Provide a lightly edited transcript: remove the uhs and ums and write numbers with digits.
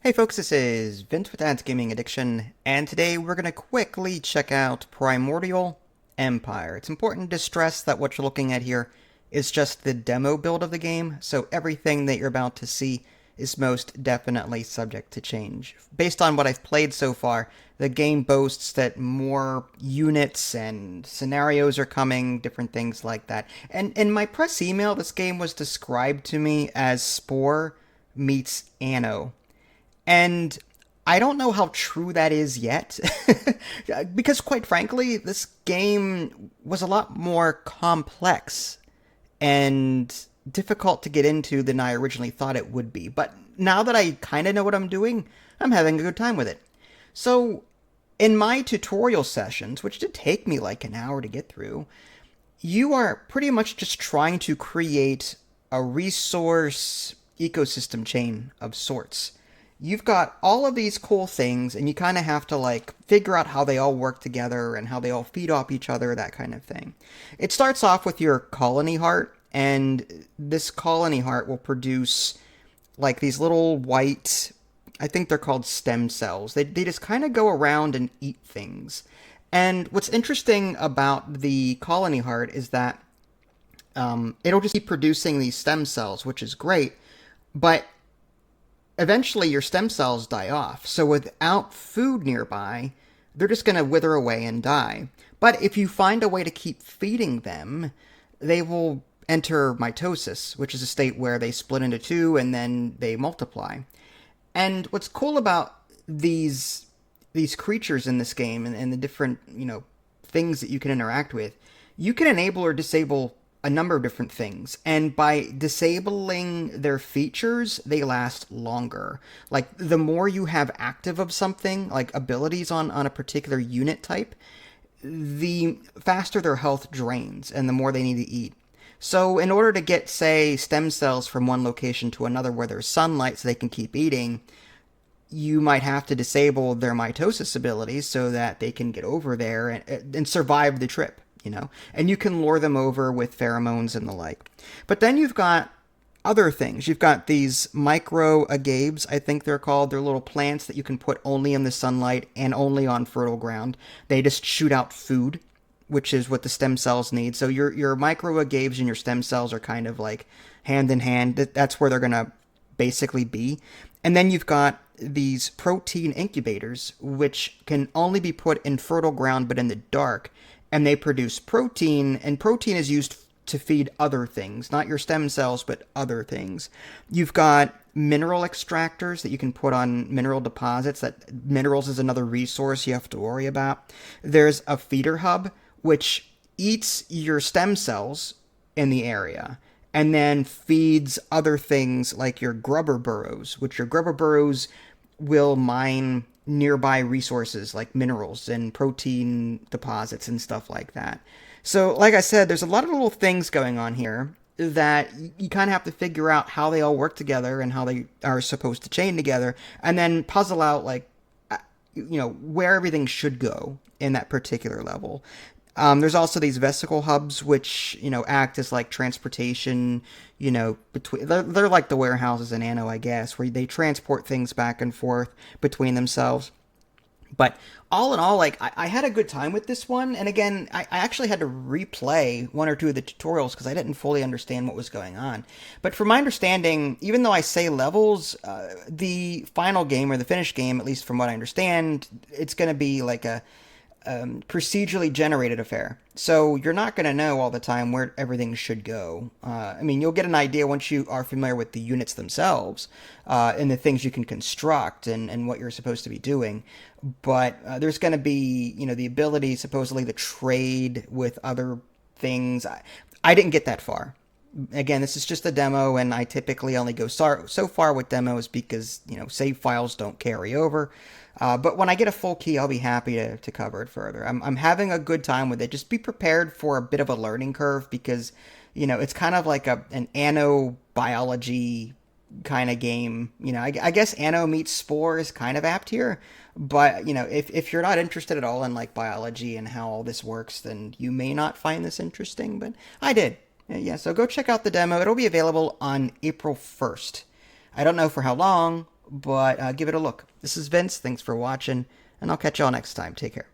Hey folks, this is Vince with Dad's Gaming Addiction, and today we're going to quickly check out Primordial Empire. It's important to stress that what you're looking at here is just the demo build of the game, so everything that you're about to see is most definitely subject to change. Based on what I've played so far, the game boasts that more units and scenarios are coming, different things like that. And in my press email, this game was described to me as Spore meets Anno. And I don't know how true that is yet, because quite frankly, this game was a lot more complex and difficult to get into than I originally thought it would be. But now that I kind of know what I'm doing, I'm having a good time with it. So, in my tutorial sessions, which did take me like an hour to get through, you are pretty much just trying to create a resource ecosystem chain of sorts. You've got all of these cool things, and you kind of have to like figure out how they all work together and how they all feed off each other, that kind of thing. It starts off with your colony heart, and this colony heart will produce like these little white, I think they're called stem cells. They just kind of go around and eat things. And what's interesting about the colony heart is that it'll just keep producing these stem cells, which is great, but eventually your stem cells die off. So without food nearby, they're just going to wither away and die. But if you find a way to keep feeding them, they will enter mitosis, which is a state where they split into two and then they multiply. And what's cool about these creatures in this game and the different, things that you can interact with, you can enable or disable a number of different things, and by disabling their features, they last longer. Like, the more you have active of something, like abilities on a particular unit type, the faster their health drains and the more they need to eat. So in order to get, say, stem cells from one location to another where there's sunlight so they can keep eating, you might have to disable their mitosis abilities so that they can get over there and survive the trip. And you can lure them over with pheromones and the like. But then you've got other things. You've got these micro agabes, I think they're called. They're little plants that you can put only in the sunlight and only on fertile ground. They just shoot out food, which is what the stem cells need. So your micro agabes and your stem cells are kind of like hand in hand. That's where they're going to basically be. And then you've got these protein incubators, which can only be put in fertile ground but in the dark. And they produce protein, and protein is used to feed other things, not your stem cells, but other things. You've got mineral extractors that you can put on mineral deposits. That minerals is another resource you have to worry about. There's a feeder hub, which eats your stem cells in the area, and then feeds other things like your grubber burrows, which your grubber burrows will mine nearby resources like minerals and protein deposits and stuff like that. So, like I said, there's a lot of little things going on here that you kind of have to figure out how they all work together and how they are supposed to chain together, and then puzzle out, like, where everything should go in that particular level. There's also these vesicle hubs, which, act as like transportation, between, they're like the warehouses in Anno, I guess, where they transport things back and forth between themselves. But all in all, like, I had a good time with this one. And again, I actually had to replay one or two of the tutorials because I didn't fully understand what was going on. But from my understanding, even though I say levels, the final game or the finished game, at least from what I understand, it's going to be like a procedurally generated affair. So you're not going to know all the time where everything should go. You'll get an idea once you are familiar with the units themselves and the things you can construct and what you're supposed to be doing. But there's going to be, the ability supposedly to trade with other things. I didn't get that far. Again, this is just a demo, and I typically only go so far with demos because, save files don't carry over. But when I get a full key, I'll be happy to cover it further. I'm having a good time with it. Just be prepared for a bit of a learning curve because, it's kind of like an Anno biology kind of game. I guess Anno meets Spore is kind of apt here. But, if you're not interested at all in like biology and how all this works, then you may not find this interesting. But I did. Yeah, so go check out the demo. It'll be available on April 1st. I don't know for how long but give it a look. This is Vince. Thanks for watching, and I'll catch y'all next time. Take care.